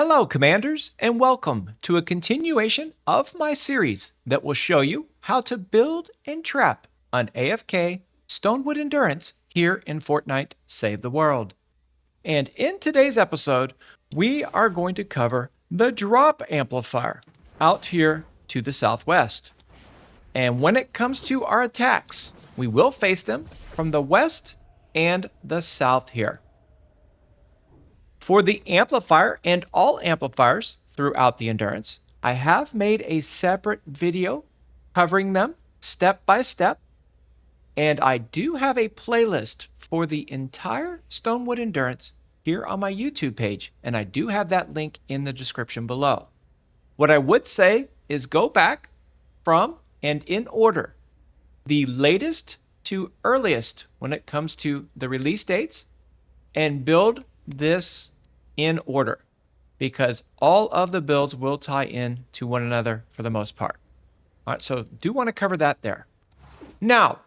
Hello, Commanders, and welcome to a continuation of my series that will show you how to build and trap an AFK Stonewood Endurance here in Fortnite Save the World. And in today's episode, we are going to cover the Drop Amplifier out here to the southwest. And when it comes to our attacks, we will face them from the west and the south here. For the amplifier and all amplifiers throughout the Endurance, I have made a separate video covering them step by step. And I do have a playlist for the entire Stonewood Endurance here on my YouTube page, and I do have that link in the description below. What I would say is go back from and in order, the latest to earliest when it comes to the release dates, and build this in order, because all of the builds will tie in to one another for the most part. All right, so do want to cover that there. Now,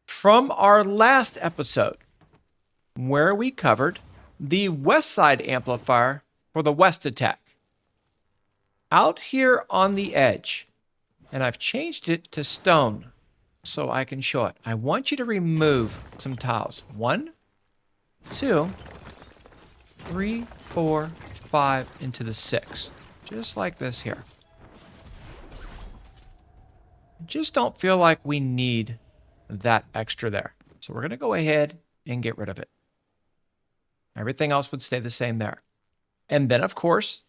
from our last episode, where we covered the Westside Amplifier for the west attack, out here on the edge, and I've changed it to stone so I can show it. I want you to remove some tiles. 1, 2, 3, 4, 5 into the 6. Just like this here. Just don't feel like we need that extra there. So we're going to go ahead and get rid of it. Everything else would stay the same there. And then, of course,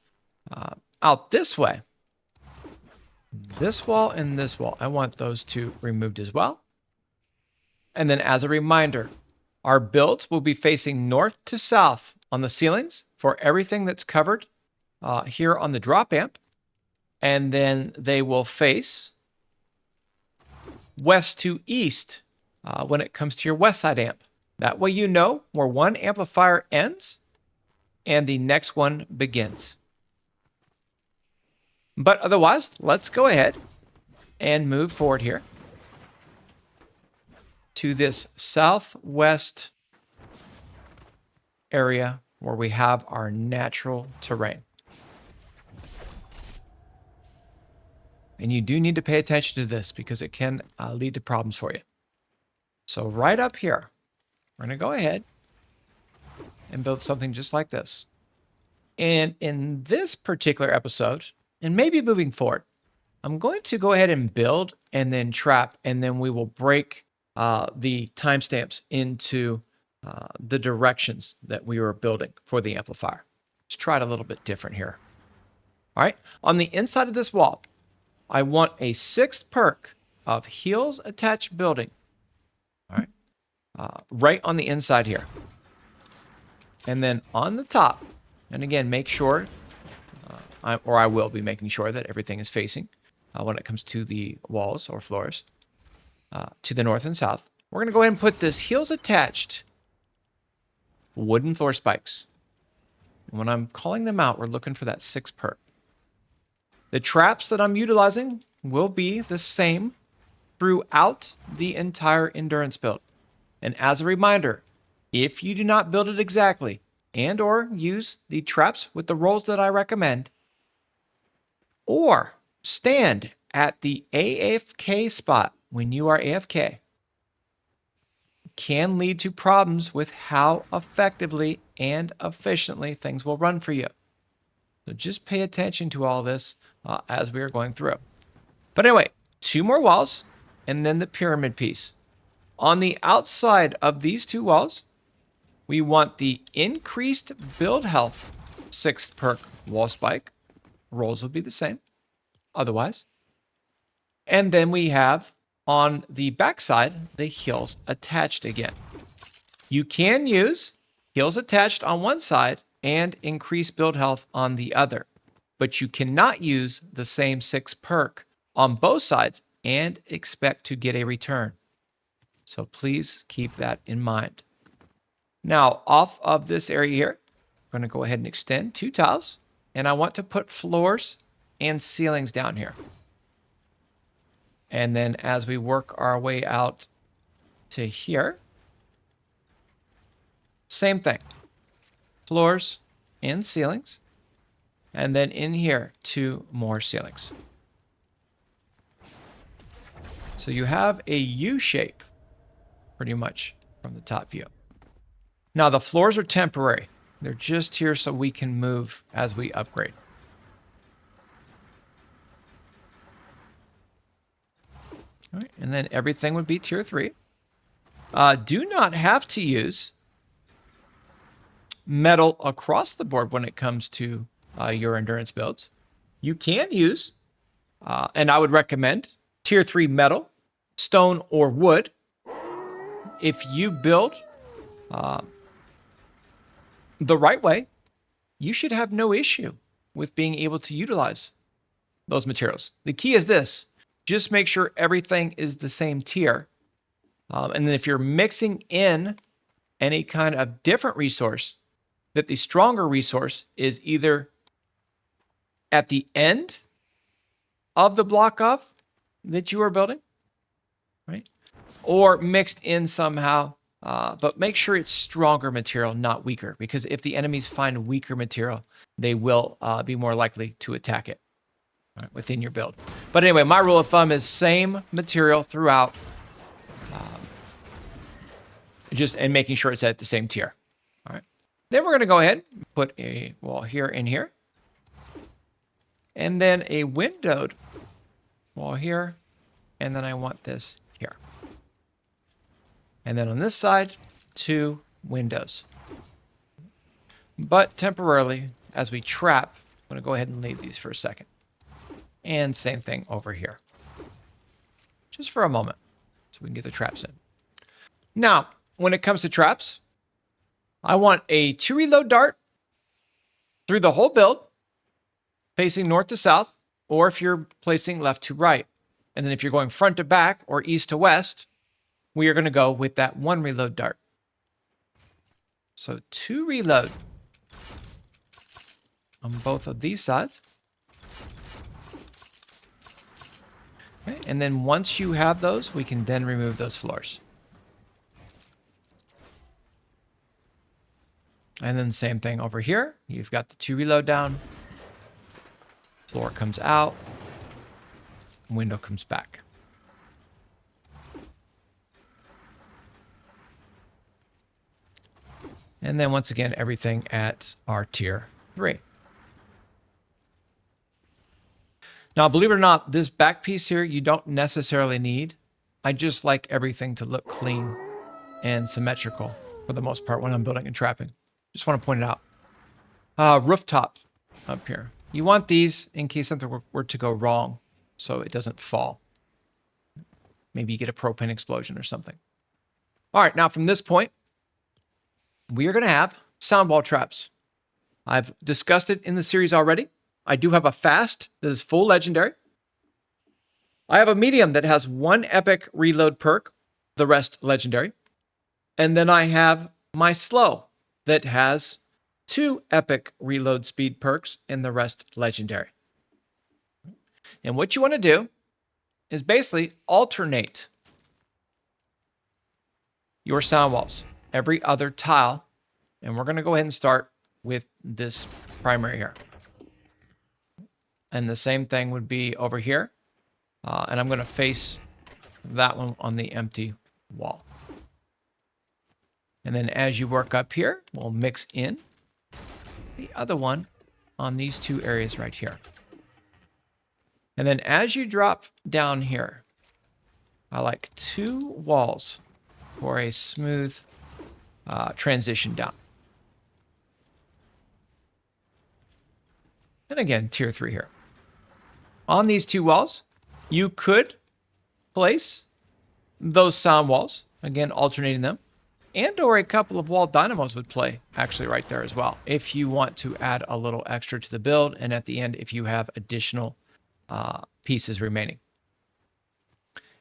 out this way, this wall and this wall, I want those two removed as well. And then as a reminder, our builds will be facing north to south on the ceilings for everything that's covered here on the drop amp. And then they will face west to east when it comes to your Westside amp. That way you know where one amplifier ends and the next one begins. But otherwise, let's go ahead and move forward here to this southwest area where we have our natural terrain. And you do need to pay attention to this because it can lead to problems for you. So right up here, we're going to go ahead and build something just like this. And in this particular episode, and maybe moving forward, I'm going to go ahead and build and then trap, and then we will break the timestamps into the directions that we were building for the amplifier. Let's try it a little bit different here. All right, on the inside of this wall, I want a 6th perk of heels attached building. All right, right on the inside here. And then on the top, and again, make sure, I will be making sure that everything is facing when it comes to the walls or floors to the north and south. We're going to go ahead and put this heels attached wooden floor spikes. And when I'm calling them out, we're looking for that 6th perk. The traps that I'm utilizing will be the same throughout the entire endurance build. And as a reminder, if you do not build it exactly and or use the traps with the rolls that I recommend, or stand at the AFK spot when you are AFK, can lead to problems with how effectively and efficiently things will run for you. So just pay attention to all this as we are going through. But anyway, 2 more walls and then the pyramid piece. On the outside of these 2 walls, we want the increased build health 6th perk wall spike. Rolls will be the same otherwise. And then we have on the backside the heels attached again. You can use heels attached on one side and increase build health on the other, but you cannot use the same 6 perk on both sides and expect to get a return. So please keep that in mind. Now, off of this area here, I'm going to go ahead and extend 2 tiles, and I want to put floors and ceilings down here. And then as we work our way out to here, same thing. Floors and ceilings. And then in here, 2 more ceilings. So you have a U shape, pretty much, from the top view. Now, the floors are temporary. They're just here so we can move as we upgrade. All right, and then everything would be tier 3. Do not have to use metal across the board when it comes to your endurance builds. You can use, and I would recommend, tier 3 metal, stone, or wood. If you build the right way, you should have no issue with being able to utilize those materials. The key is this: just make sure everything is the same tier. And then if you're mixing in any kind of different resource, that the stronger resource is either at the end of the block of that you are building, right? Or mixed in somehow, but make sure it's stronger material, not weaker, because if the enemies find weaker material, they will be more likely to attack it, right, within your build. But anyway, my rule of thumb is same material throughout, and making sure it's at the same tier. All right. Then we're going to go ahead and put a wall here and here. And then a windowed wall here. And then I want this here. And then on this side, 2 windows. But temporarily, as we trap, I'm going to go ahead and leave these for a second. And same thing over here. Just for a moment, so we can get the traps in. Now, when it comes to traps, I want a 2 reload dart through the whole build, facing north to south, or if you're placing left to right. And then if you're going front to back or east to west, we are going to go with that 1 reload dart. So 2 reload on both of these sides. Okay, and then once you have those, we can then remove those floors. And then same thing over here. You've got the 2 reload down. Floor comes out. Window comes back. And then once again, everything at our tier 3. Now, believe it or not, this back piece here, you don't necessarily need. I just like everything to look clean and symmetrical for the most part when I'm building and trapping. Just want to point it out. Rooftop up here. You want these in case something were to go wrong so it doesn't fall. Maybe you get a propane explosion or something. All right, now from this point, we are going to have sound wall traps. I've discussed it in the series already. I do have a fast that is full legendary. I have a medium that has 1 epic reload perk, the rest legendary. And then I have my slow that has 2 epic reload speed perks and the rest legendary. And what you want to do is basically alternate your sound walls every other tile. And we're going to go ahead and start with this primary here. And the same thing would be over here. And I'm going to face that one on the empty wall. And then as you work up here, we'll mix in the other one on these 2 areas right here. And then as you drop down here, I like 2 walls for a smooth transition down. And again, tier 3 here. On these 2 walls, you could place those sound walls, again, alternating them. And or a couple of wall dynamos would play actually right there as well, if you want to add a little extra to the build, and at the end, if you have additional pieces remaining.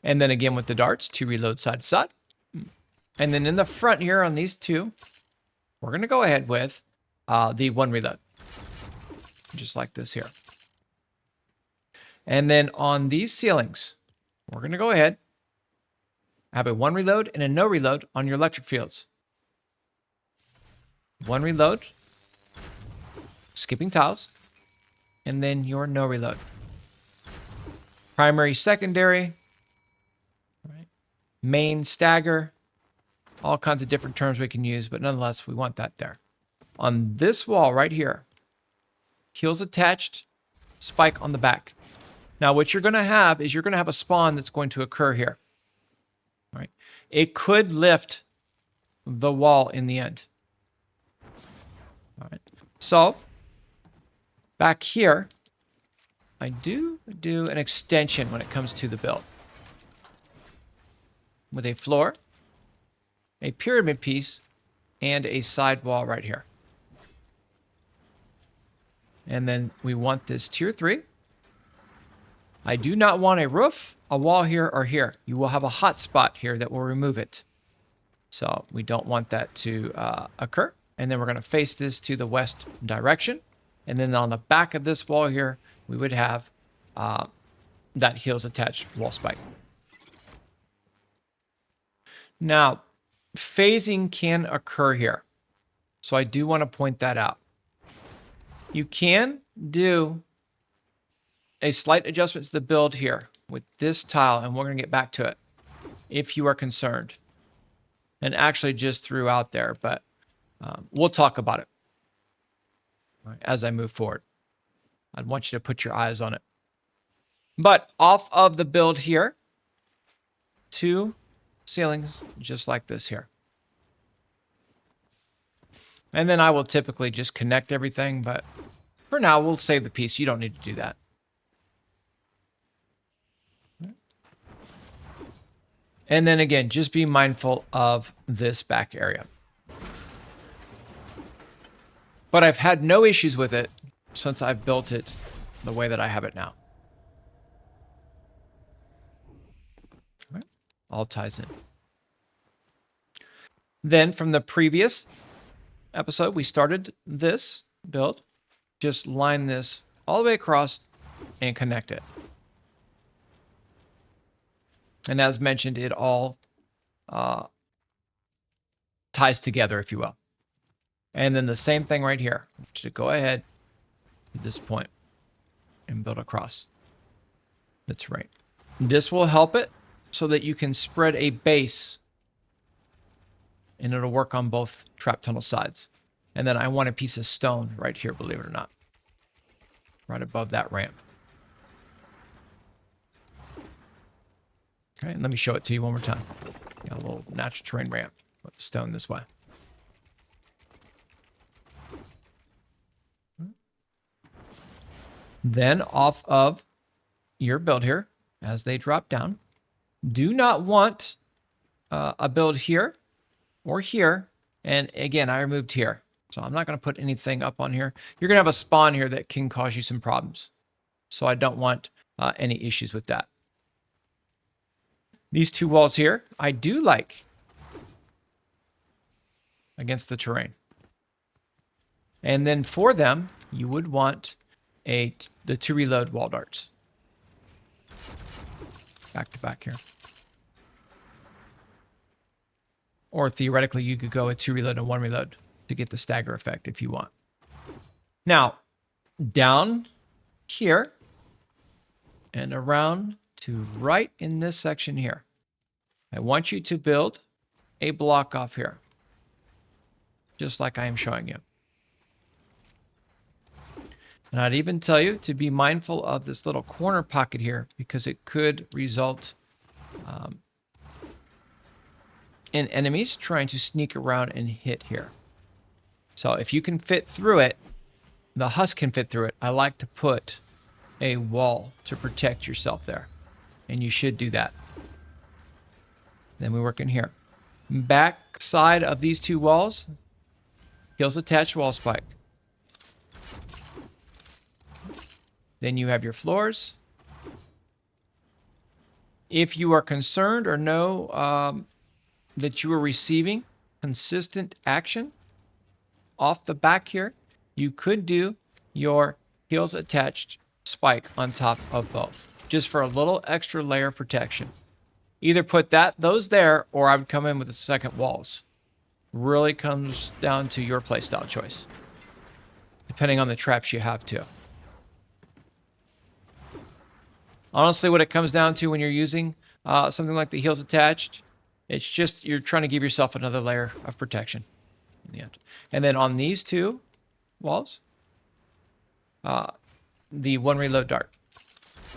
And then again with the darts, 2 reload side to side. And then in the front here on these 2, we're going to go ahead with the 1 reload, just like this here. And then on these ceilings, we're going to go ahead, have a 1 reload and a no reload on your electric fields. 1 reload, skipping tiles, and then your no reload. Primary, secondary, right? Main, stagger, all kinds of different terms we can use, but nonetheless, we want that there. On this wall right here, heels attached, spike on the back. Now, what you're going to have is you're going to have a spawn that's going to occur here. All right? It could lift the wall in the end. All right. So, back here, I do an extension when it comes to the build. With a floor, a pyramid piece, and a side wall right here. And then we want this tier 3. I do not want a roof, a wall here, or here. You will have a hot spot here that will remove it. So we don't want that to occur. And then we're going to face this to the west direction. And then on the back of this wall here, we would have that heels attached wall spike. Now, phasing can occur here. So I do want to point that out. You can do a slight adjustment to the build here with this tile, and we're going to get back to it if you are concerned. And actually just threw out there, but we'll talk about it as I move forward. I'd want you to put your eyes on it. But off of the build here, 2 ceilings just like this here. And then I will typically just connect everything, but for now, we'll save the piece. You don't need to do that. And then again, just be mindful of this back area. But I've had no issues with it since I've built it the way that I have it now. All right. All ties in. Then from the previous episode, we started this build. Just line this all the way across and connect it. And as mentioned, it all ties together, if you will. And then the same thing right here. I want you to go ahead at this point and build across. That's right. This will help it so that you can spread a base and it'll work on both trap tunnel sides. And then I want a piece of stone right here, believe it or not. Right above that ramp. Okay, and let me show it to you one more time. Got a little natural terrain ramp. Put the stone this way. Then off of your build here, as they drop down, do not want a build here or here. And again, I removed here. So I'm not going to put anything up on here. You're going to have a spawn here that can cause you some problems. So I don't want any issues with that. These 2 walls here, I do like against the terrain. And then for them, you would want the 2 reload wall darts. Back to back here. Or theoretically, you could go with 2 reload and 1 reload to get the stagger effect if you want. Now, down here and around to right in this section here, I want you to build a block off here, just like I am showing you. And I'd even tell you to be mindful of this little corner pocket here because it could result in enemies trying to sneak around and hit here. So if you can fit through it, the husk can fit through it. I like to put a wall to protect yourself there. And you should do that. Then we work in here. Back side of these 2 walls, heels attached wall spike. Then you have your floors. If you are concerned or know that you are receiving consistent action off the back here, you could do your heels attached spike on top of both, just for a little extra layer of protection. Either put those there, or I would come in with the second walls. Really comes down to your playstyle choice, depending on the traps you have too. Honestly, what it comes down to when you're using something like the heels attached, it's just you're trying to give yourself another layer of protection in the end. And then on these two walls, the one reload dart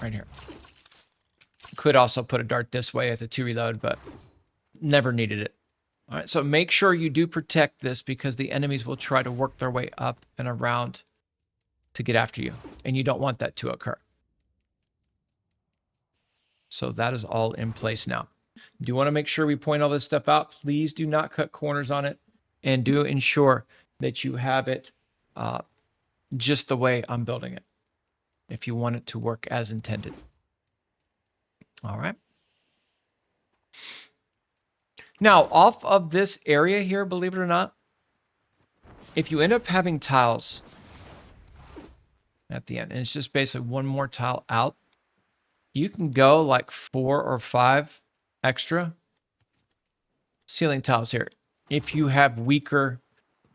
right here. Could also put a dart this way at the 2 reload, but never needed it. All right, so make sure you do protect this because the enemies will try to work their way up and around to get after you, and you don't want that to occur. So that is all in place now. Do you want to make sure we point all this stuff out? Please do not cut corners on it, and do ensure that you have it just the way I'm building it if you want it to work as intended. All right. Now, off of this area here, believe it or not, if you end up having tiles at the end, and it's just basically one more tile out, you can go like 4 or 5 extra ceiling tiles here if you have weaker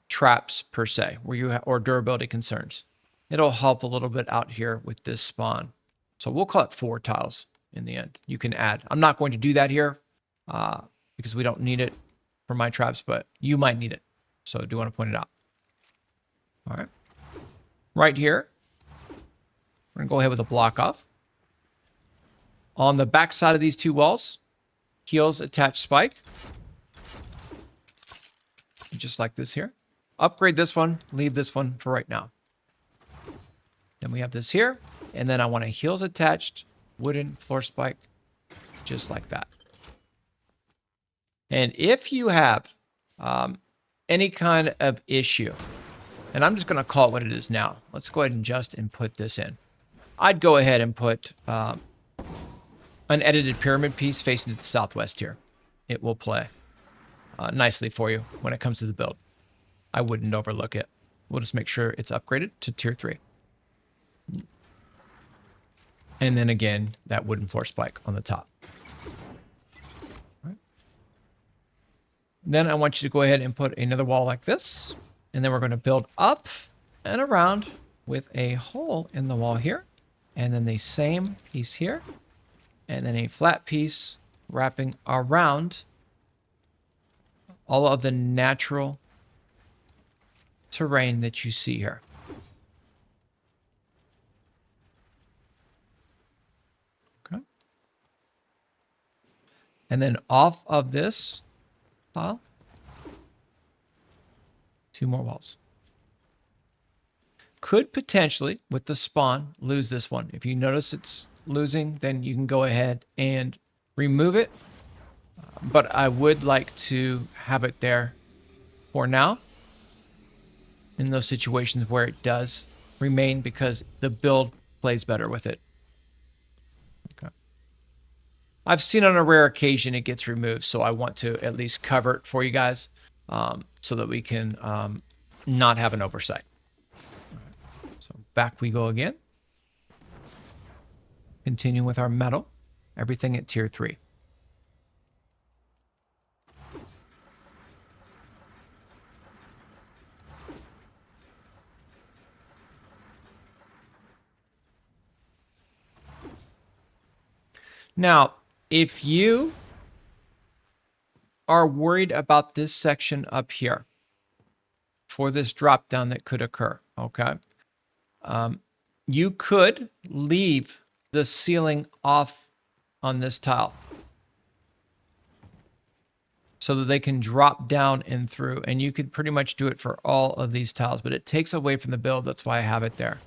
traps per se, where you or durability concerns. It'll help a little bit out here with this spawn. So we'll call it 4 tiles in the end. You can add. I'm not going to do that here because we don't need it for my traps, but you might need it. So I do want to point it out. All right. Right here, we're going to go ahead with a block off. On the back side of these 2 walls, heels attached spike. Just like this here. Upgrade this one, leave this one for right now. Then we have this here, and then I want a heels attached wooden floor spike, just like that. And if you have any kind of issue, and I'm just going to call it what it is now. Let's go ahead and just input this in. I'd go ahead and put an edited pyramid piece facing to the southwest here. It will play nicely for you when it comes to the build. I wouldn't overlook it. We'll just make sure it's upgraded to tier 3. And then again, that wooden floor spike on the top. All right. Then I want you to go ahead and put another wall like this. And then we're going to build up and around with a hole in the wall here. And then the same piece here. And then a flat piece wrapping around all of the natural terrain that you see here. Okay. And then off of this tile, 2 more walls. Could potentially, with the spawn, lose this one. If you notice it's losing, then you can go ahead and remove it. But I would like to have it there for now in those situations where it does remain because the build plays better with it. Okay. I've seen on a rare occasion it gets removed, so I want to at least cover it for you guys so that we can not have an oversight. Right. So back we go again. Continue with our metal. Everything at tier 3. Now, if you are worried about this section up here for this drop down that could occur, okay, you could leave the ceiling off on this tile so that they can drop down and through, and you could pretty much do it for all of these tiles, but it takes away from the build. That's why I have it there.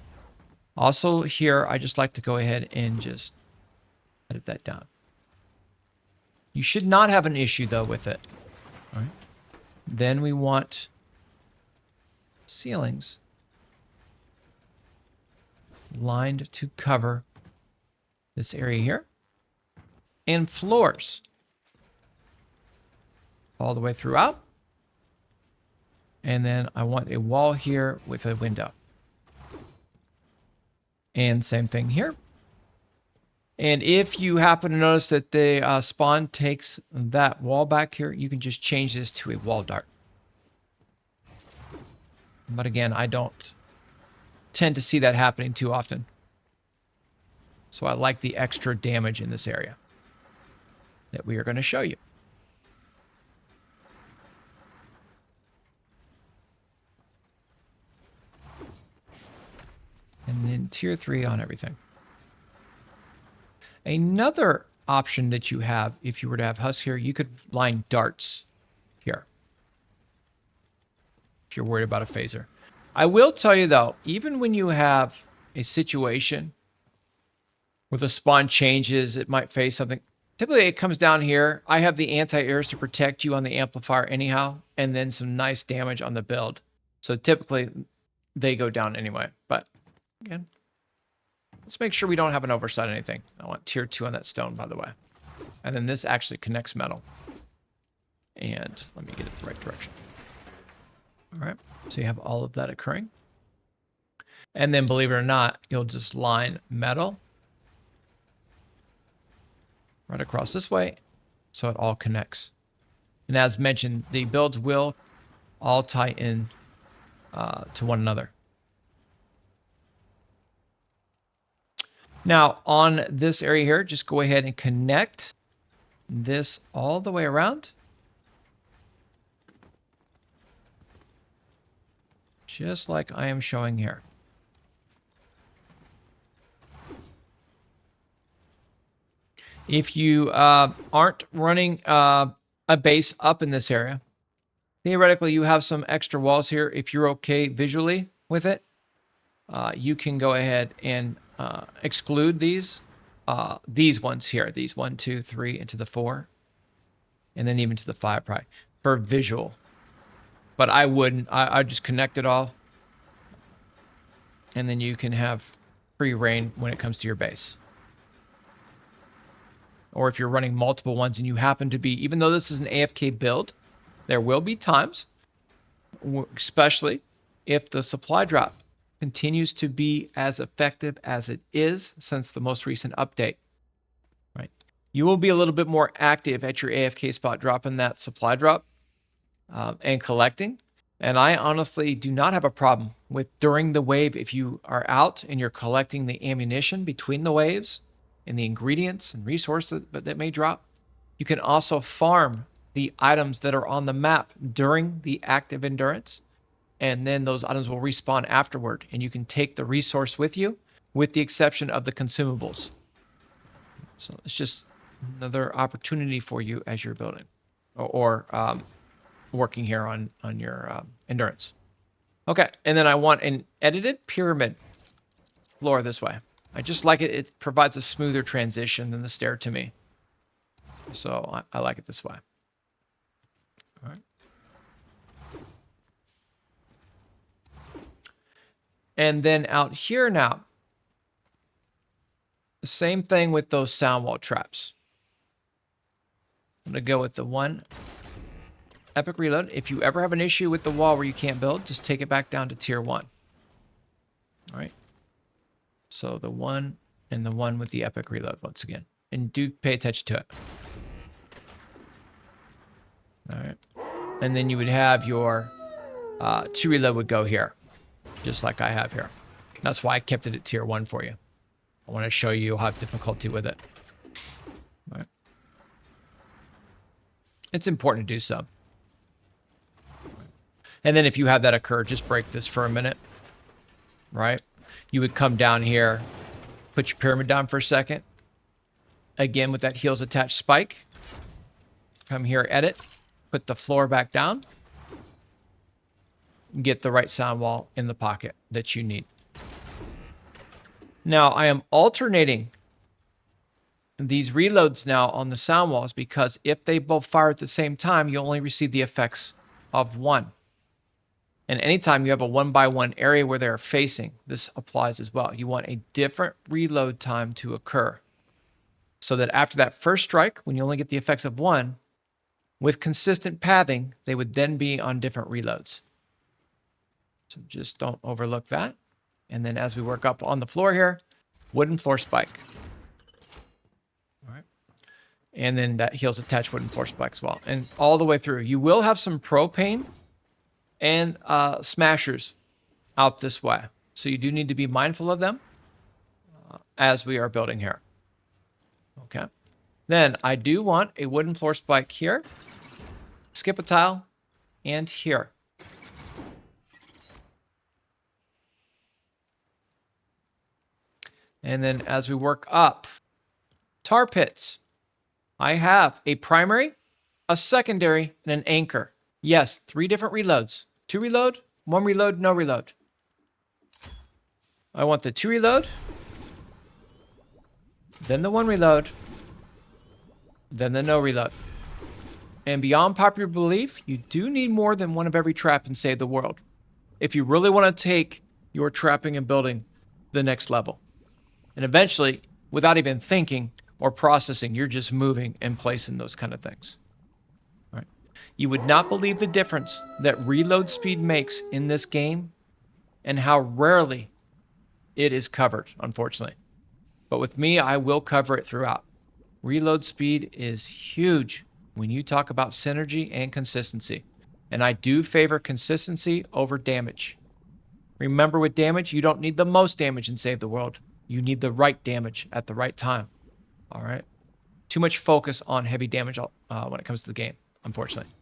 Also here, I just like to go ahead and just edit that down. You should not have an issue though with it. All right. Then we want ceilings lined to cover this area here, and floors all the way throughout. And then I want a wall here with a window. And same thing here. And if you happen to notice that the spawn takes that wall back here, you can just change this to a wall dart. But again, I don't tend to see that happening too often. So I like the extra damage in this area that we are going to show you. And then tier 3 on everything. Another option that you have, if you were to have husk here, you could line darts here. If you're worried about a phaser. I will tell you though, even when you have a situation where the spawn changes, it might phase something. Typically it comes down here. I have the anti-airs to protect you on the amplifier anyhow, and then some nice damage on the build. So typically they go down anyway, but again, let's make sure we don't have an oversight or anything. I want tier 2 on that stone, by the way. And then this actually connects metal. And let me get it the right direction. All right, so you have all of that occurring. And then, believe it or not, you'll just line metal right across this way, so it all connects. And as mentioned, the builds will all tie in to one another. Now, on this area here, just go ahead and connect this all the way around. Just like I am showing here. If you aren't running a base up in this area, theoretically you have some extra walls here. If you're okay visually with it, you can go ahead and exclude these ones here. These 1, 2, 3 into the 4, and then even to the 5 probably for visual. But I wouldn't. I'd just connect it all. And then you can have free reign when it comes to your base. Or if you're running multiple ones and you happen to be, even though this is an AFK build, there will be times, especially if the supply drop continues to be as effective as it is since the most recent update, right? You will be a little bit more active at your AFK spot, dropping that supply drop. And collecting. And I honestly do not have a problem with during the wave, if you are out and you're collecting the ammunition between the waves and the ingredients and resources that may drop. You can also farm the items that are on the map during the active endurance, and then those items will respawn afterward, and you can take the resource with you, with the exception of the consumables. So it's just another opportunity for you as you're building or working here on your endurance. Okay, and then I want an edited pyramid floor this way. I just like it. It provides a smoother transition than the stair to me. So I like it this way. All right. And then out here now, the same thing with those sound wall traps. I'm going to go with the 1 epic reload. If you ever have an issue with the wall where you can't build, just take it back down to tier 1. All right. So the 1 and the 1 with the epic reload once again. And do pay attention to it. All right. And then you would have your 2 reload would go here, just like I have here. That's why I kept it at tier 1 for you. I want to show you you'll have difficulty with it. All right. It's important to do so. And then if you have that occur, just break this for a minute, right? You would come down here, put your pyramid down for a second. Again, with that heels attached spike. Come here, edit, put the floor back down. Get the right sound wall in the pocket that you need. Now, I am alternating these reloads now on the sound walls because if they both fire at the same time, you only receive the effects of 1. And anytime you have a 1x1 area where they're facing, this applies as well. You want a different reload time to occur so that after that first strike, when you only get the effects of 1, with consistent pathing, they would then be on different reloads. So just don't overlook that. And then as we work up on the floor here, wooden floor spike. All right. And then that heels attached wooden floor spike as well. And all the way through. You will have some propane and smashers out this way. So you do need to be mindful of them. as we are building here. Okay. Then I do want a wooden floor spike here, skip a tile, and here. And then as we work up, tar pits. I have a primary, a secondary, and an anchor. Yes, 3 different reloads. 2 reload, 1 reload, no reload. I want the 2 reload, then the 1 reload, then the no reload. And beyond popular belief, you do need more than one of every trap in Save the World if you really want to take your trapping and building the next level. And eventually, without even thinking or processing, you're just moving and placing those kind of things. All right. You would not believe the difference that reload speed makes in this game and how rarely it is covered, unfortunately. But with me, I will cover it throughout. Reload speed is huge when you talk about synergy and consistency. And I do favor consistency over damage. Remember, with damage, you don't need the most damage in Save the World. You need the right damage at the right time. All right? Too much focus on heavy damage when it comes to the game, unfortunately.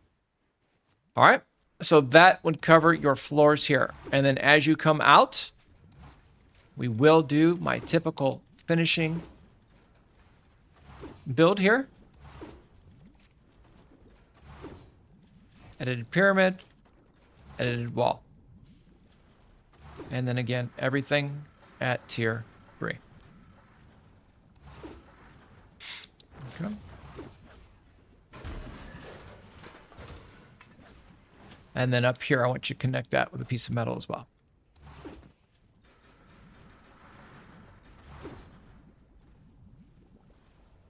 All right? So that would cover your floors here. And then as you come out, we will do my typical finishing build here. Edited pyramid, edited wall. And then again, everything at tier 3. Okay. And then up here, I want you to connect that with a piece of metal as well.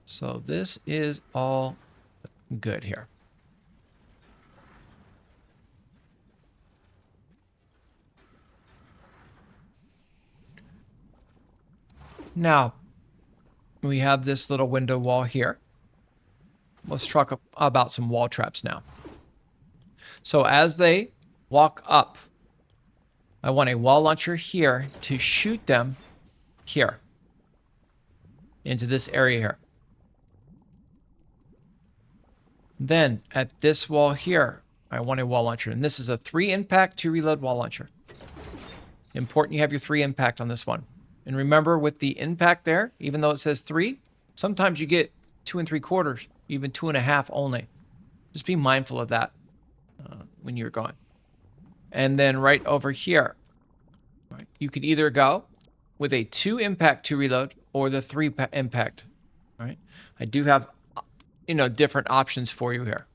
So this is all good here. Now, we have this little window wall here. Let's talk about some wall traps now. So as they walk up, I want a wall launcher here to shoot them here into this area here. Then at this wall here, I want a wall launcher. And this is a 3 impact, 2 reload wall launcher. Important you have your 3 impact on this one. And remember, with the impact there, even though it says 3, sometimes you get 2 3/4, even 2.5 only. Just be mindful of that when you're going. And then right over here, right, you could either go with a 2 impact, 2 reload, or the 3 impact. Right? I do have, different options for you here.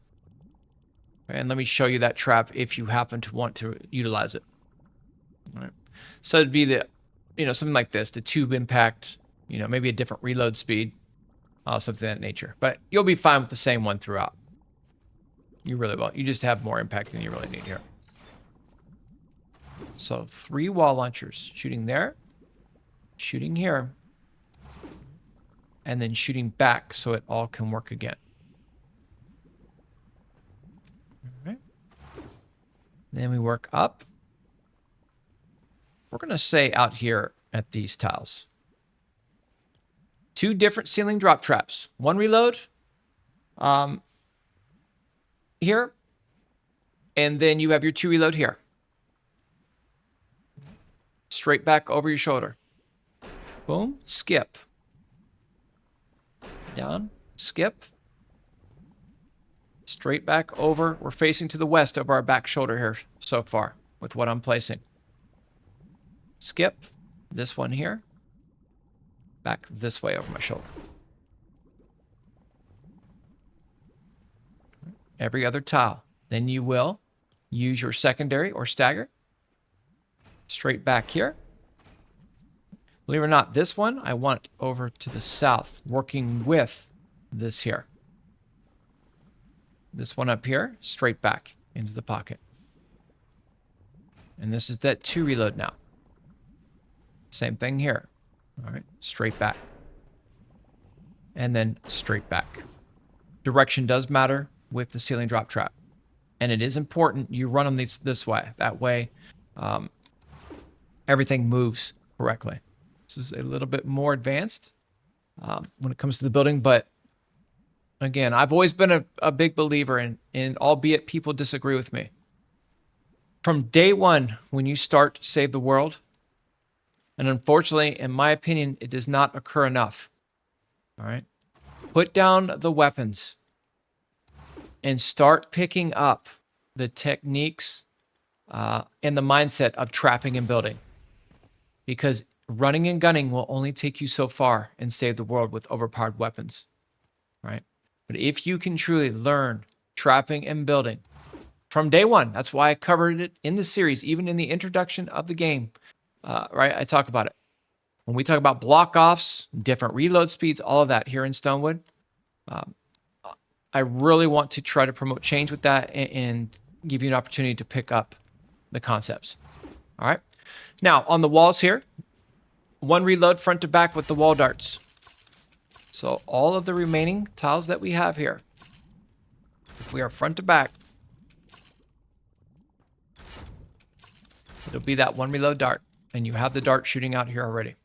And let me show you that trap if you happen to want to utilize it. All right. So it'd be the something like this, the 2 impact, maybe a different reload speed, something of that nature. But you'll be fine with the same one throughout. You really will. You just have more impact than you really need here. So 3 wall launchers, shooting there, shooting here, and then shooting back so it all can work again. All right. Then we work up. We're going to say out here at these tiles. 2 different ceiling drop traps. 1 reload here. And then you have your 2 reload here. Straight back over your shoulder. Boom. Skip. Down. Skip. Straight back over. We're facing to the west of our back shoulder here so far with what I'm placing. Skip this one here, back this way over my shoulder. Every other tile. Then you will use your secondary or stagger. Straight back here. Believe it or not, this one I want over to the south, working with this here. This one up here, straight back into the pocket. And this is that 2 reload now. Same thing here. All right, straight back. And then straight back. Direction does matter with the ceiling drop trap. And it is important you run them this way. That way, everything moves correctly. This is a little bit more advanced when it comes to the building, but again, I've always been a big believer in, albeit people disagree with me. From day one, when you start Save the World, and unfortunately, in my opinion, it does not occur enough. All right? Put down the weapons and start picking up the techniques and the mindset of trapping and building. Because running and gunning will only take you so far and save the world with overpowered weapons. Right? But if you can truly learn trapping and building from day one, that's why I covered it in the series, even in the introduction of the game, right? I talk about it. When we talk about block offs, different reload speeds, all of that here in Stonewood, I really want to try to promote change with that and give you an opportunity to pick up the concepts. All right. Now, on the walls here, one reload front to back with the wall darts. So all of the remaining tiles that we have here, if we are front to back, it'll be that one reload dart, and you have the dart shooting out here already.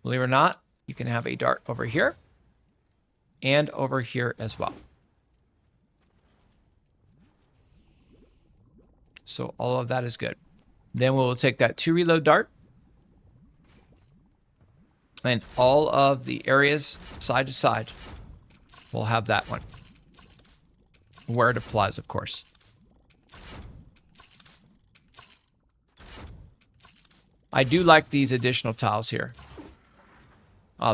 Believe it or not, you can have a dart over here and over here as well. So all of that is good. Then we'll take that 2 reload dart, and all of the areas side to side will have that one, where it applies, of course. I do like these additional tiles here.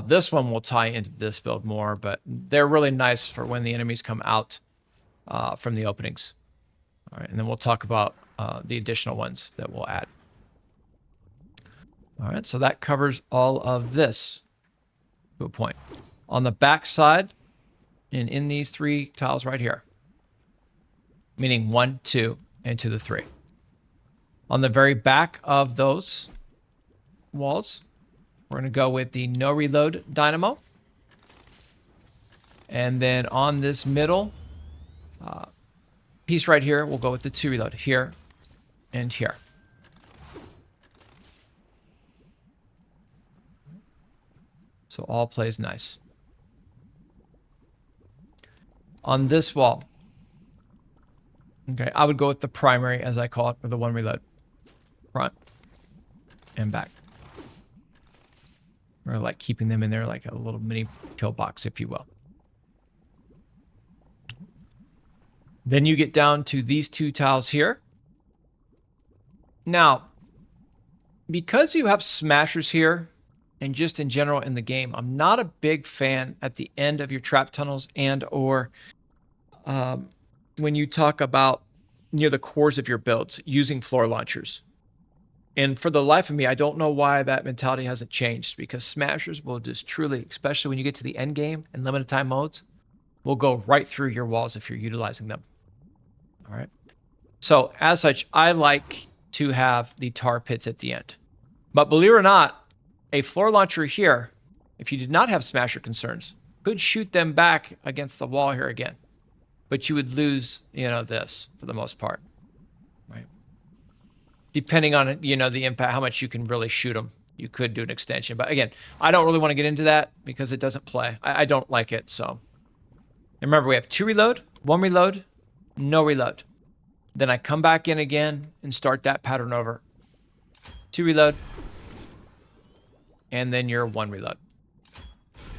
This one will tie into this build more, but they're really nice for when the enemies come out from the openings. All right, and then we'll talk about the additional ones that we'll add. All right, so that covers all of this to a point. On the back side, and in these 3 tiles right here, meaning 1, 2, and to the 3. On the very back of those walls, we're going to go with the no reload dynamo. And then on this middle piece right here, we'll go with the 2 reload here and here. So all plays nice. On this wall, okay, I would go with the primary, as I call it, or the 1 reload. Front and back. Or like keeping them in there like a little mini pillbox, if you will. Then you get down to these 2 tiles here. Now, because you have smashers here, and just in general in the game, I'm not a big fan at the end of your trap tunnels and or when you talk about near the cores of your builds using floor launchers. And for the life of me, I don't know why that mentality hasn't changed, because smashers will just truly, especially when you get to the end game and limited time modes, will go right through your walls if you're utilizing them. All right. So as such, I like to have the tar pits at the end. But believe it or not, a floor launcher here, if you did not have smasher concerns, could shoot them back against the wall here again. But you would lose, this for the most part. Right. Depending on, the impact, how much you can really shoot them. You could do an extension. But again, I don't really want to get into that because it doesn't play. I don't like it. So and remember, we have 2 reload, 1 reload, no reload. Then I come back in again and start that pattern over. 2 reload. And then your 1 reload.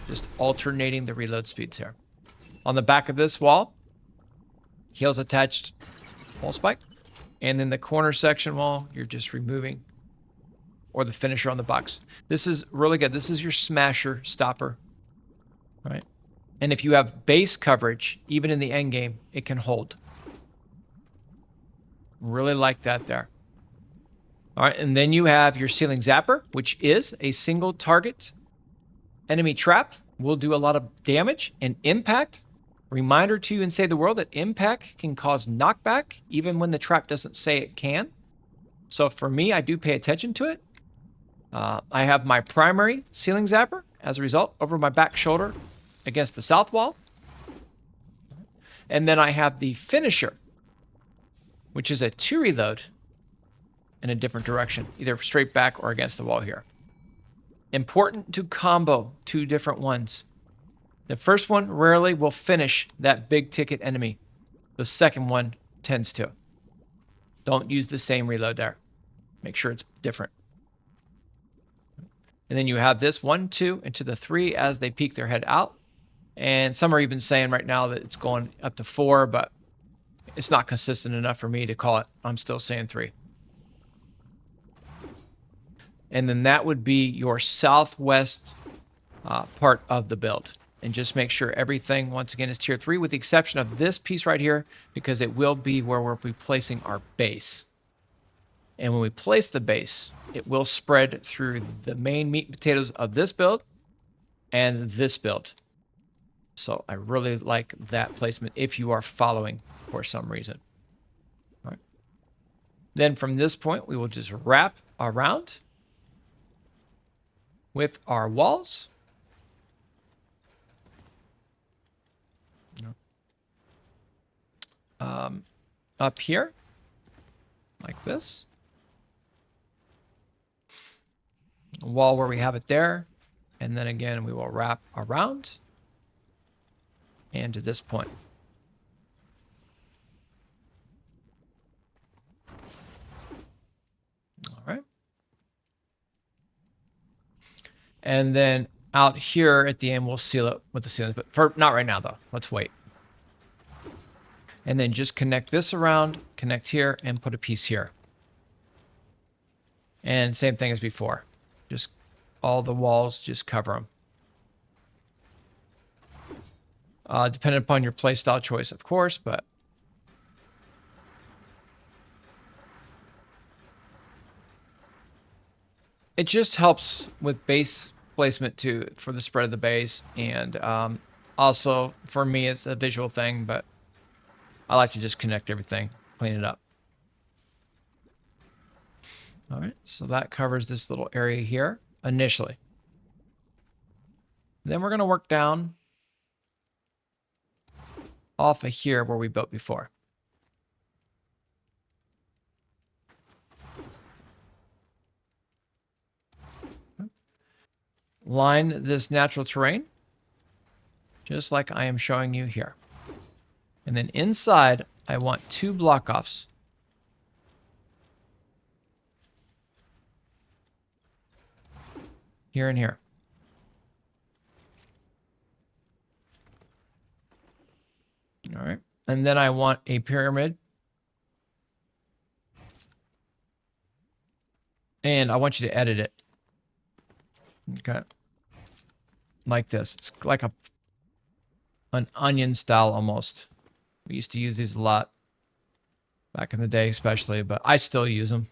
Just alternating the reload speeds here. On the back of this wall, heels attached wall spike. And then the corner section wall, you're just removing, or the finisher on the box. This is really good. This is your smasher stopper, right? And if you have base coverage, even in the end game, it can hold. Really like that there. All right, and then you have your ceiling zapper, which is a single target enemy trap. Will do a lot of damage and impact. Reminder to you in Save the World that impact can cause knockback, even when the trap doesn't say it can. So for me, I do pay attention to it. I have my primary ceiling zapper, as a result, over my back shoulder against the south wall. And then I have the finisher, which is a 2 reload in a different direction, either straight back or against the wall here. Important to combo two different ones. The first one rarely will finish that big ticket enemy. The second one tends to. Don't use the same reload there. Make sure it's different. And then you have this 1, 2, into the 3 as they peek their head out. And some are even saying right now that it's going up to 4, but it's not consistent enough for me to call it. I'm still saying 3. And then that would be your southwest part of the build. And just make sure everything, once again, is tier 3, with the exception of this piece right here, because it will be where we'll be placing our base. And when we place the base, it will spread through the main meat and potatoes of this build and this build. So I really like that placement if you are following for some reason. All right. Then from this point, we will just wrap around with our walls. Up here, like this. A wall where we have it there. And then again, we will wrap around and to this point. All right. And then out here at the end, we'll seal it with the ceilings, but for not right now though. Let's wait. And then just connect this around, connect here, and put a piece here. And same thing as before. Just all the walls, just cover them. Depending upon your playstyle choice, of course, but it just helps with base placement too, for the spread of the base. And also, for me, it's a visual thing, but I like to just connect everything, clean it up. All right, so that covers this little area here initially. Then we're going to work down off of here where we built before. Line this natural terrain, just like I am showing you here. And then inside, I want 2 block offs. Here and here. All right. And then I want a pyramid. And I want you to edit it. Okay. Like this. It's like an onion style almost. We used to use these a lot back in the day especially, but I still use them.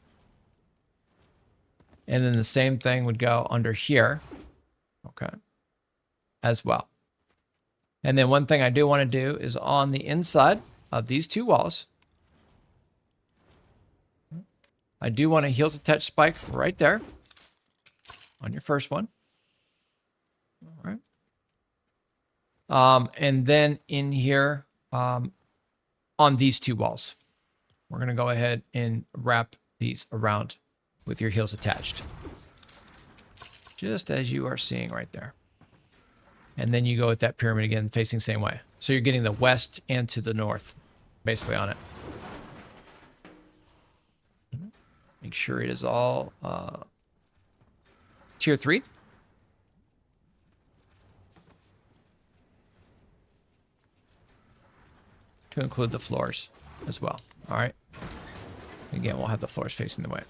And then the same thing would go under here, okay, as well. And then one thing I do want to do is on the inside of these 2 walls, I do want a heels attached spike right there on your first one. All right. And then in here, on these 2 walls, we're going to go ahead and wrap these around with your heels attached. Just as you are seeing right there. And then you go with that pyramid again, facing the same way. So you're getting the west and to the north, basically, on it. Make sure it is all tier 3. To include the floors as well. All right. Again, we'll have the floors facing the way.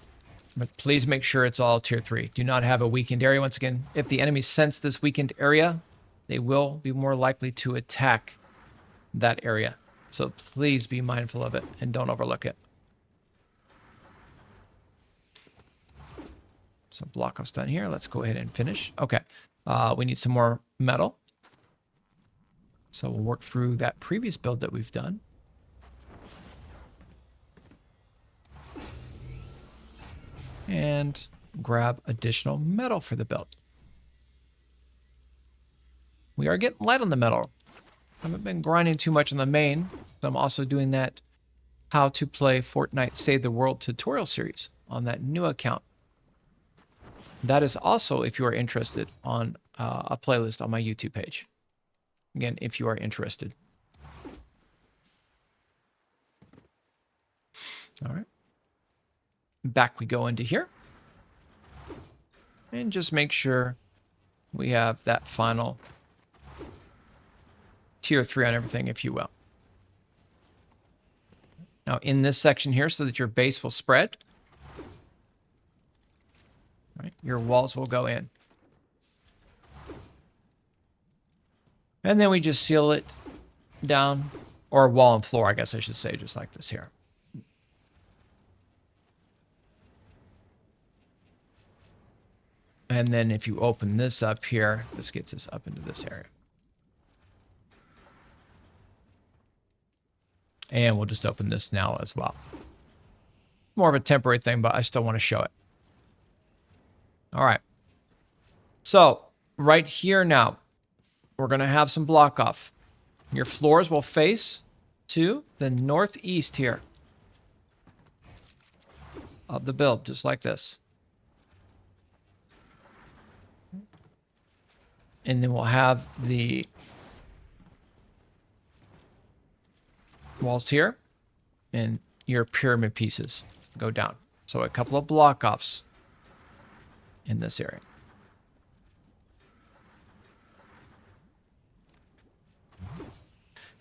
But please make sure it's all tier 3. Do not have a weakened area. Once again, if the enemy sense this weakened area, they will be more likely to attack that area. So please be mindful of it and don't overlook it. So block offs done here. Let's go ahead and finish. Okay. We need some more metal. So we'll work through that previous build that we've done. And grab additional metal for the build. We are getting light on the metal. I haven't been grinding too much on the main. So I'm also doing that how to play Fortnite Save the World tutorial series on that new account. That is also if you are interested on a playlist on my YouTube page. Again, if you are interested. All right. Back we go into here. And just make sure we have that final tier 3 on everything, if you will. Now in this section here, so that your base will spread, right, your walls will go in. And then we just seal it down, or wall and floor, I guess I should say, just like this here. And then if you open this up here, this gets us up into this area. And we'll just open this now as well. More of a temporary thing, but I still want to show it. All right. So right here now, we're going to have some block off. Your floors will face to the northeast here of the build, just like this. And then we'll have the walls here and your pyramid pieces go down. So a couple of block offs in this area.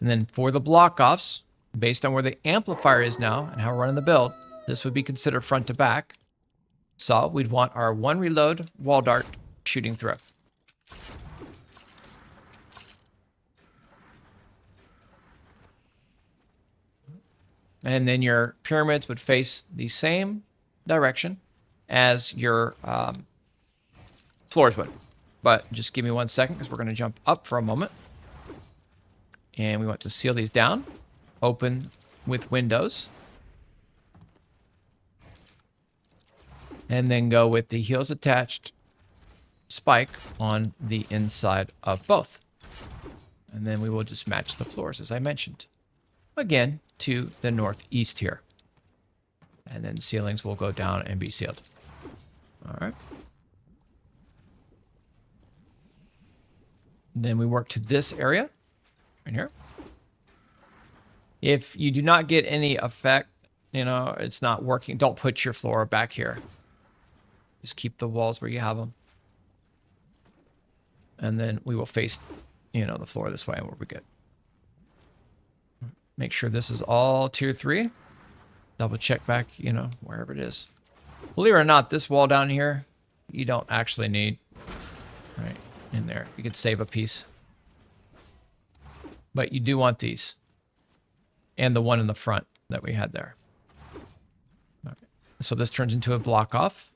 And then for the block offs, based on where the amplifier is now and how we're running the build, this would be considered front to back. So we'd want our 1 reload wall dart shooting through. And then your pyramids would face the same direction as your floors would. But just give me 1 second because we're going to jump up for a moment. And we want to seal these down. Open with windows. And then go with the heels attached spike on the inside of both. And then we will just match the floors as I mentioned. Again, to the northeast here. And then ceilings will go down and be sealed. All right. Then we work to this area right here. If you do not get any effect, you know, it's not working, don't put your floor back here. Just keep the walls where you have them. And then we will face, you know, the floor this way and we'll be good. Make sure this is all tier 3. Double check back, you know, wherever it is. Believe it or not, this wall down here, you don't actually need. Right in there. You could save a piece. But you do want these. And the one in the front that we had there. Okay. So this turns into a block off.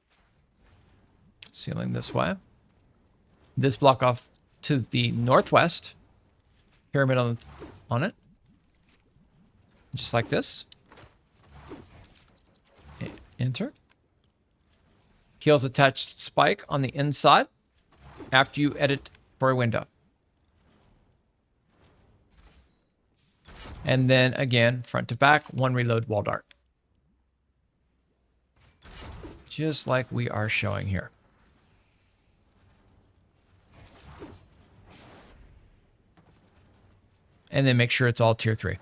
Ceiling this way. This block off to the northwest. Pyramid on it. Just like this. Enter. Keels attached spike on the inside after you edit for a window. And then again, front to back, 1 reload wall dart. Just like we are showing here. And then make sure it's all tier 3.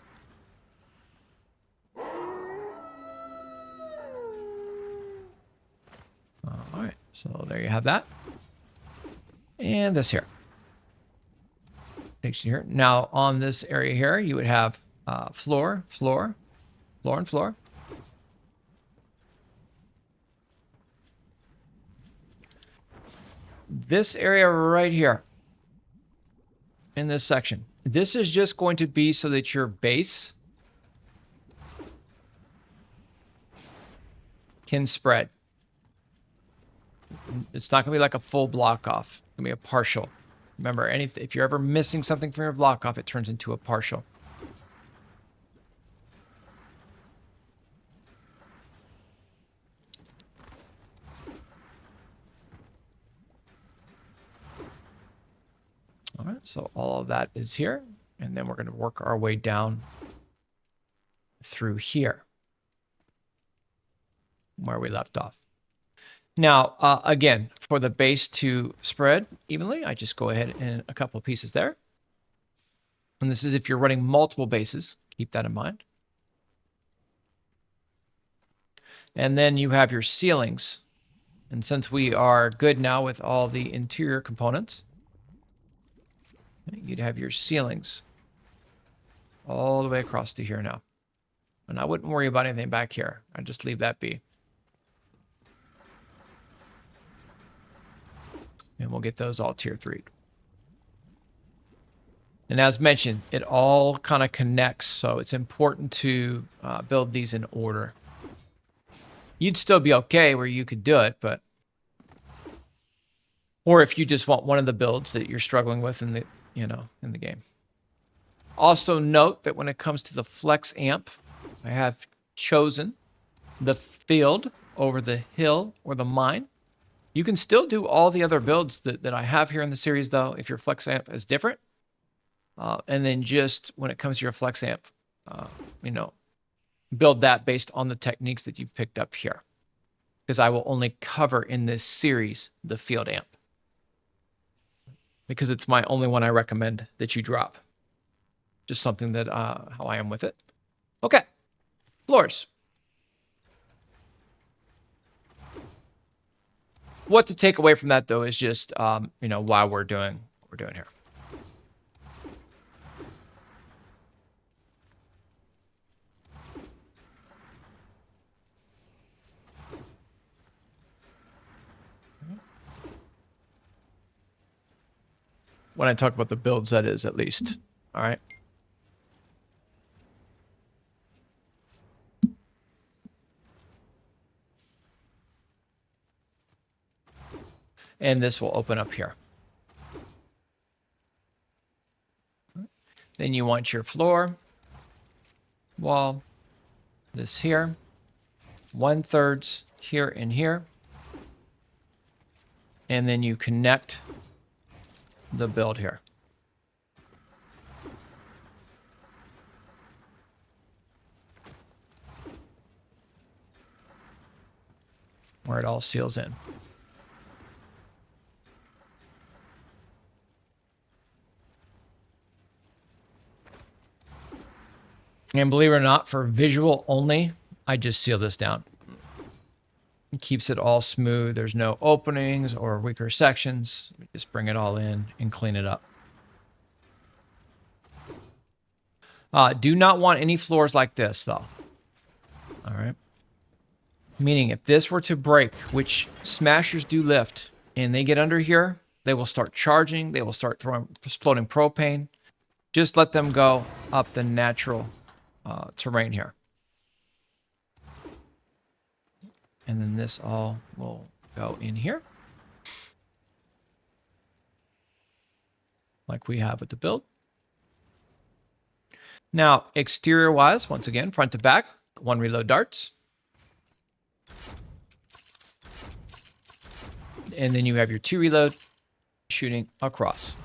All right, so there you have that. And this here. Takes you here. Now on this area here, you would have floor, floor, floor, and floor. This area right here in this section, this is just going to be so that your base can spread. It's not going to be like a full block off. It's going to be a partial. Remember, if you're ever missing something from your block off, it turns into a partial. All right, so all of that is here. And then we're going to work our way down through here, where we left off. Now, again, for the base to spread evenly, I just go ahead and a couple of pieces there. And this is if you're running multiple bases. Keep that in mind. And then you have your ceilings. And since we are good now with all the interior components, you'd have your ceilings all the way across to here now. And I wouldn't worry about anything back here. I'd just leave that be. And we'll get those all tier 3. And as mentioned, it all kind of connects, so it's important to build these in order. You'd still be okay where you could do it, but... Or if you just want one of the builds that you're struggling with in the, in the game. Also note that when it comes to the flex amp, I have chosen the field over the hill or the mine. You can still do all the other builds that I have here in the series, though, if your flex amp is different. And then just when it comes to your flex amp, build that based on the techniques that you've picked up here. Because I will only cover in this series the field amp. Because it's my only one I recommend that you drop. Just something that, how I am with it. Okay, floors. What to take away from that, though, is just, why we're doing what we're doing here. When I talk about the builds, that is, at least. All right. And this will open up here. Then you want your floor, wall, this here, 1/3 here and here. And then you connect the build here. Where it all seals in. And believe it or not, for visual only, I just seal this down. It keeps it all smooth. There's no openings or weaker sections. Just bring it all in and clean it up. Do not want any floors like this, though. All right. Meaning if this were to break, which smashers do lift, and they get under here, they will start charging. They will start exploding propane. Just let them go up the natural terrain here. And then this all will go in here. Like we have with the build. Now, exterior-wise, once again, front to back, 1 reload darts. And then you have your 2 reload shooting across.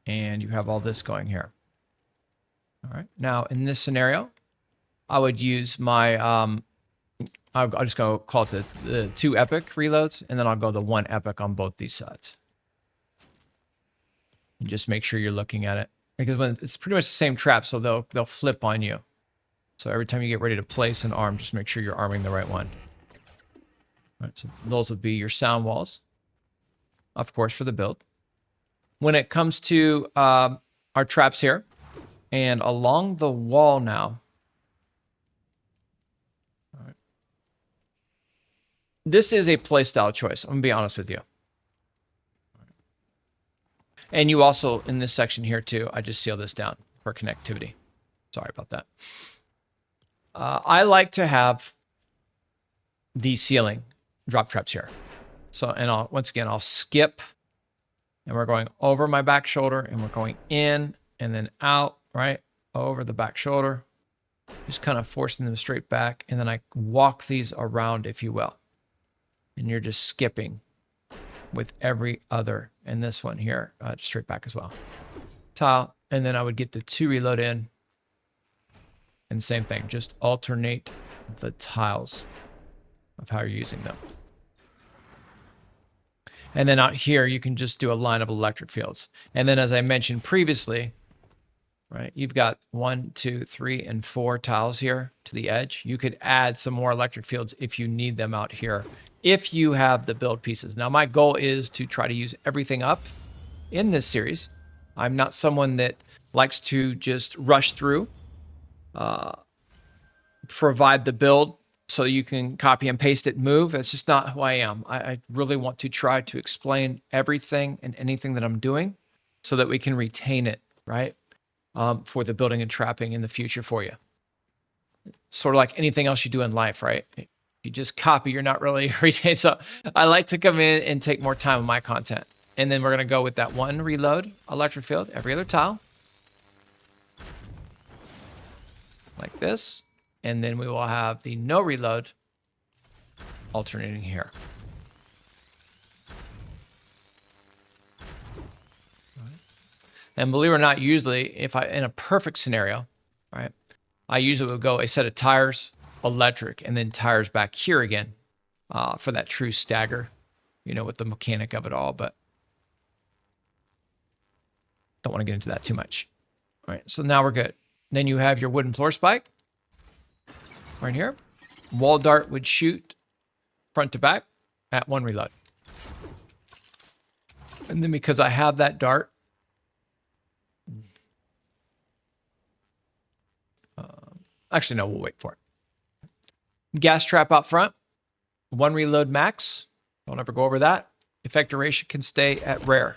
And you have all this going here. All right. Now, in this scenario, I would use my, I'll just go call it the 2 epic reloads, and then I'll go the 1 epic on both these sides. And just make sure you're looking at it. Because when it's pretty much the same trap, so they'll flip on you. So every time you get ready to place an arm, just make sure you're arming the right one. All right, so those would be your sound walls, of course, for the build. When it comes to our traps here, and along the wall now, all right, this is a playstyle choice. I'm going to be honest with you. And you also, in this section here too, I just seal this down for connectivity. Sorry about that. I like to have the ceiling drop traps here. So, and once again, I'll skip, and we're going over my back shoulder, and we're going in and then out, right? Over the back shoulder. Just kind of forcing them straight back. And then I walk these around, if you will. And you're just skipping with every other, and this one here, just straight back as well. Tile, and then I would get the 2 reload in, and same thing, just alternate the tiles. of how you're using them. And then out here, you can just do a line of electric fields. And then as I mentioned previously, right, you've got 1, 2, 3, and 4 tiles here to the edge. You could add some more electric fields if you need them out here, if you have the build pieces. Now, my goal is to try to use everything up in this series. I'm not someone that likes to just rush through, provide the build so you can copy and paste it, move. That's just not who I am. I really want to try to explain everything and anything that I'm doing so that we can retain it, right? For the building and trapping in the future for you. Sort of like anything else you do in life, right? If you just copy, you're not really retaining. So I like to come in and take more time on my content. And then we're going to go with that 1 reload electric field every other tile. Like this. And then we will have the no reload alternating here. And believe it or not, usually if in a perfect scenario, right, I usually would go a set of tires, electric, and then tires back here again for that true stagger, you know, with the mechanic of it all, but don't want to get into that too much. All right, so now we're good. Then you have your wooden floor spike right here. Wall dart would shoot front to back at 1 reload. And then because I have that dart, actually, no, we'll wait for it. Gas trap out front, 1 reload max. Don't ever go over that. Effect duration can stay at rare.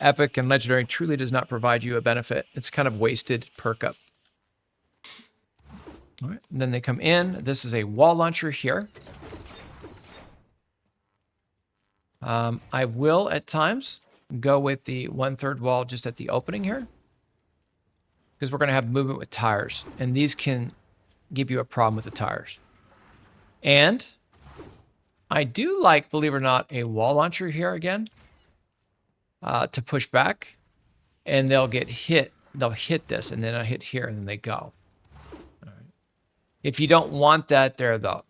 Epic and legendary truly does not provide you a benefit. It's kind of wasted perk up. All right, and then they come in. This is a wall launcher here. I will at times go with the 1/3 wall just at the opening here, because we're going to have movement with tires, and these can give you a problem with the tires. And I do like, believe it or not, a wall launcher here again to push back, and they'll get hit. They'll hit this, and then I hit here, and then they go. All right. If you don't want that there, though,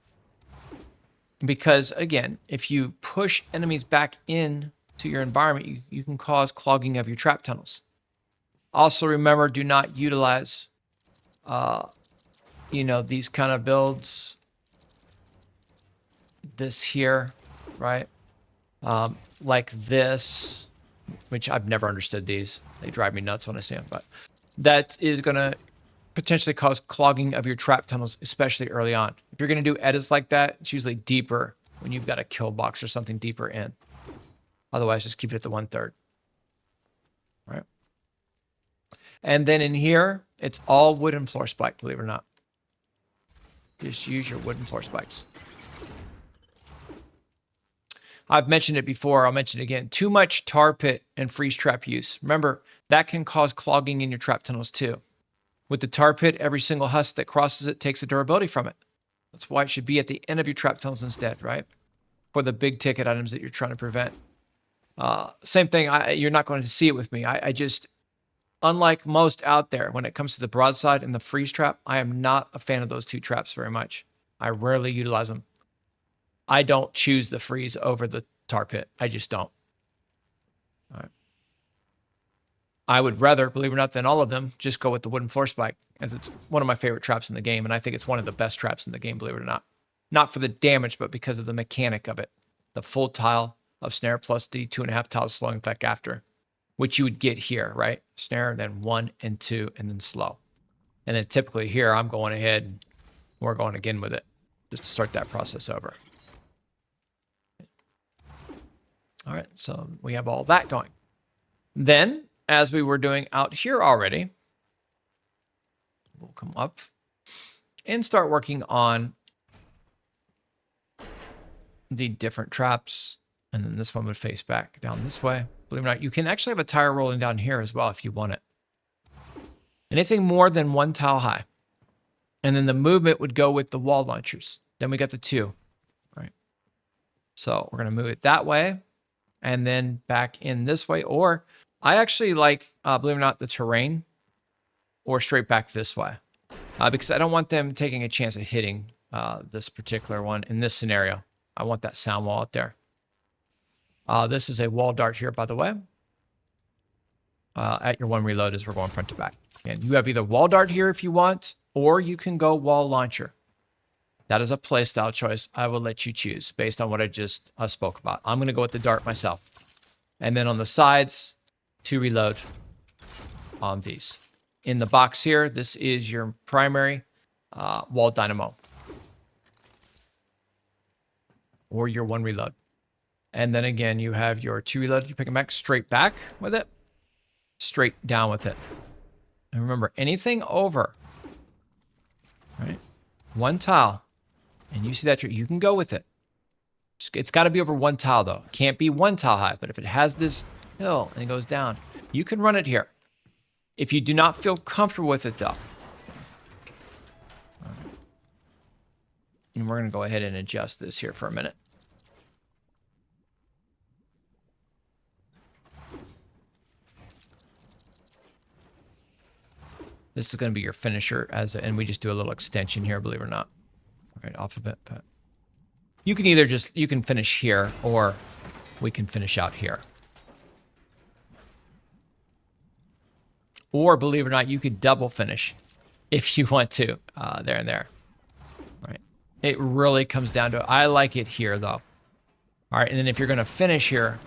because again, if you push enemies back in to your environment, you can cause clogging of your trap tunnels. Also, remember, do not utilize, you know, these kind of builds. This here, right? Like this, which I've never understood these. They drive me nuts when I see them, but that is going to potentially cause clogging of your trap tunnels, especially early on. If you're going to do edits like that, it's usually deeper when you've got a kill box or something deeper in. Otherwise, just keep it at the 1/3. Right? And then in here, it's all wooden floor spike, believe it or not. Just use your wooden floor spikes. I've mentioned it before. I'll mention it again. Too much tar pit and freeze trap use. Remember, that can cause clogging in your trap tunnels too. With the tar pit, every single husk that crosses it takes the durability from it. That's why it should be at the end of your trap tunnels instead, right? For the big ticket items that you're trying to prevent. Same thing. You're not going to see it with me. I just, unlike most out there, when it comes to the broadside and the freeze trap, I am not a fan of those two traps very much. I rarely utilize them. I don't choose the freeze over the tar pit. I just don't. All right. I would rather, believe it or not, than all of them, just go with the wooden floor spike, as it's one of my favorite traps in the game, and I think it's one of the best traps in the game, believe it or not. Not for the damage, but because of the mechanic of it. The full tile of snare plus the 2.5 tiles slowing effect after, which you would get here, right? Snare, then 1 and 2, and then slow. And then typically here, I'm going ahead, we're going again with it, just to start that process over. All right, so we have all that going. Then, as we were doing out here already, we'll come up and start working on the different traps. And then this one would face back down this way. Believe it or not, you can actually have a tire rolling down here as well if you want it. Anything more than 1 tile high. And then the movement would go with the wall launchers. Then we got the 2, right? So we're going to move it that way. And then back in this way, or I actually like, believe it or not, the terrain, or straight back this way, because I don't want them taking a chance at hitting this particular one in this scenario. I want that sound wall out there. This is a wall dart here, by the way. At your 1 reload as we're going front to back. And you have either wall dart here if you want, or you can go wall launcher. That is a playstyle choice. I will let you choose based on what I just spoke about. I'm going to go with the dart myself. And then on the sides, 2 reload on these. In the box here, this is your primary wall dynamo. Or your 1 reload. And then again, you have your 2 reload. You pick them back straight back with it. Straight down with it. And remember, anything over, right? 1 tile. And you see that, you can go with it. It's got to be over 1 tile, though. It can't be 1 tile high. But if it has this hill and it goes down, you can run it here. If you do not feel comfortable with it, though. And we're going to go ahead and adjust this here for a minute. This is going to be your finisher, and we just do a little extension here, believe it or not, right off of it. But you can either you can finish here, or we can finish out here. Or, believe it or not, you could double finish if you want to, there and there. Right? It really comes down to, I like it here, though. All right, and then if you're going to finish here,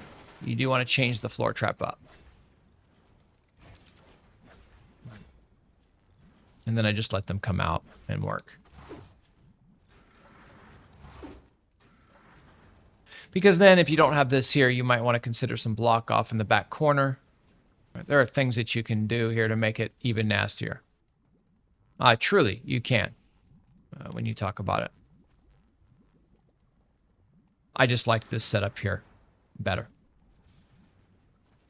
you do want to change the floor trap up. And then I just let them come out and work. Because then if you don't have this here, you might want to consider some block off in the back corner. There are things that you can do here to make it even nastier. Truly, you can when you talk about it. I just like this setup here better.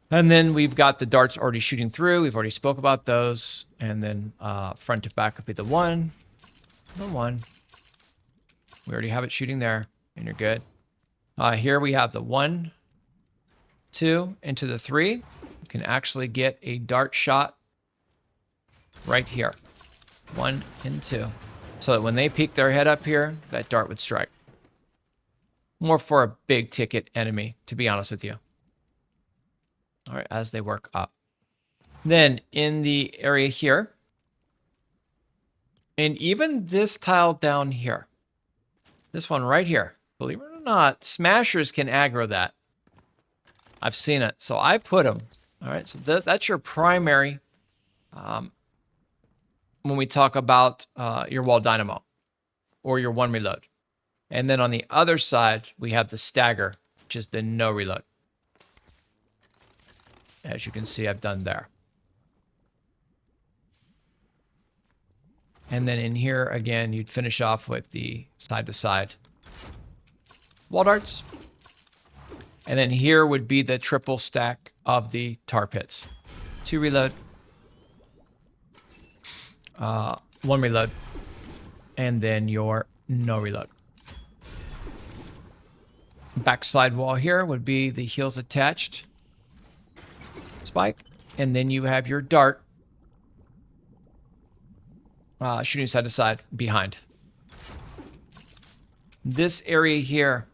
And then we've got the darts already shooting through. We've already spoke about those. And then front to back would be the 1. The 1. We already have it shooting there, and you're good. Here we have the 1, 2, into the 3. You can actually get a dart shot right here. 1 and 2. So that when they peek their head up here, that dart would strike. More for a big ticket enemy, to be honest with you. All right, as they work up. Then in the area here, and even this tile down here, this one right here, believe it or not, smashers can aggro that. I've seen it, so I put them. All right, so that's your primary when we talk about your wall dynamo or your 1 reload. And then on the other side, we have the stagger, which is the no reload. As you can see, I've done there. And then in here, again, you'd finish off with the side-to-side wall darts. And then here would be the triple stack of the tar pits. 2 reload. 1 reload. And then your no reload. Backside wall here would be the heels attached. Spike, and then you have your dart shooting side to side behind this area here.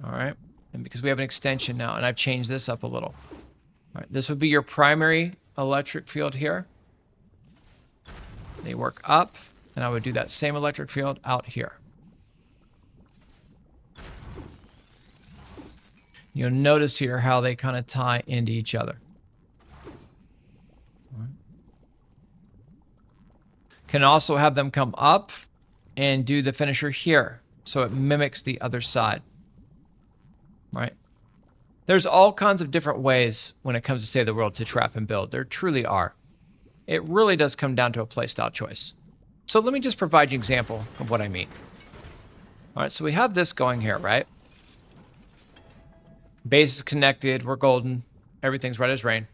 All right, and because we have an extension now, and I've changed this up a little. All right, this would be your primary electric field here. They work up, and I would do that same electric field out here. You'll notice here how they kind of tie into each other. Can also have them come up and do the finisher here, so it mimics the other side. Right? There's all kinds of different ways when it comes to Save the World to trap and build. There truly are. It really does come down to a playstyle choice. So let me just provide you an example of what I mean. All right, so we have this going here, right? Base is connected, we're golden, everything's right as rain.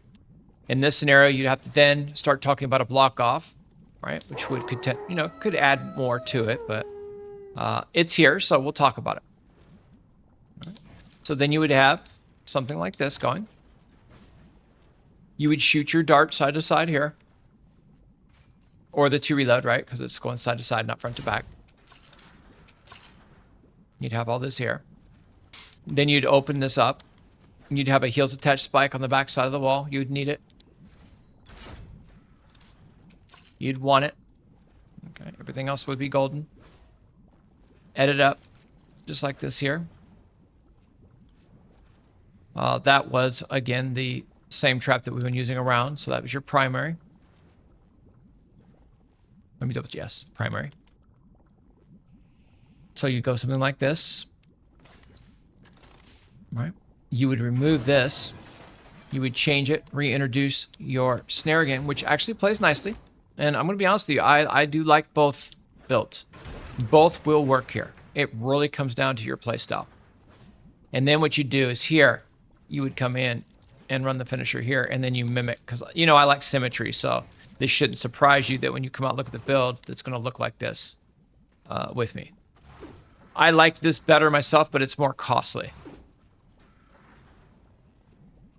In this scenario, you'd have to then start talking about a block off, right? Which would could add more to it, but it's here, so we'll talk about it. Right. So then you would have something like this going. You would shoot your dart side to side here, or the 2 reload, right? Because it's going side to side, not front to back. You'd have all this here. Then you'd open this up. And you'd have a heels attached spike on the back side of the wall. You'd need it. You'd want it. Okay, everything else would be golden. Edit up, just like this here. That was, again, the same trap that we've been using around. So that was your primary. Let me double check. Yes, primary. So you go something like this. Right? You would remove this. You would change it, reintroduce your snare again, which actually plays nicely. And I'm going to be honest with you, I do like both builds. Both will work here. It really comes down to your playstyle. And then what you do is here, you would come in and run the finisher here, and then you mimic, because, you know, I like symmetry, so this shouldn't surprise you that when you come out look at the build, it's going to look like this with me. I like this better myself, but it's more costly.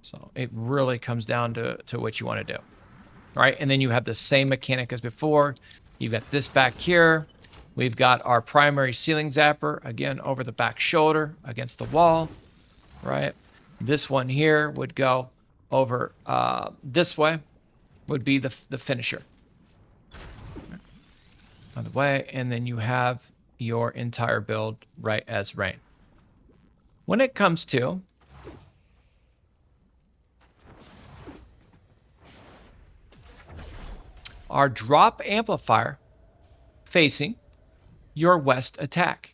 So it really comes down to what you want to do. All right, and then you have the same mechanic as before. You've got this back here. We've got our primary ceiling zapper, again, over the back shoulder against the wall, right? This one here would go over this way, would be the finisher. By the way, and then you have your entire build right as rain. When it comes to our drop amplifier facing your west attack.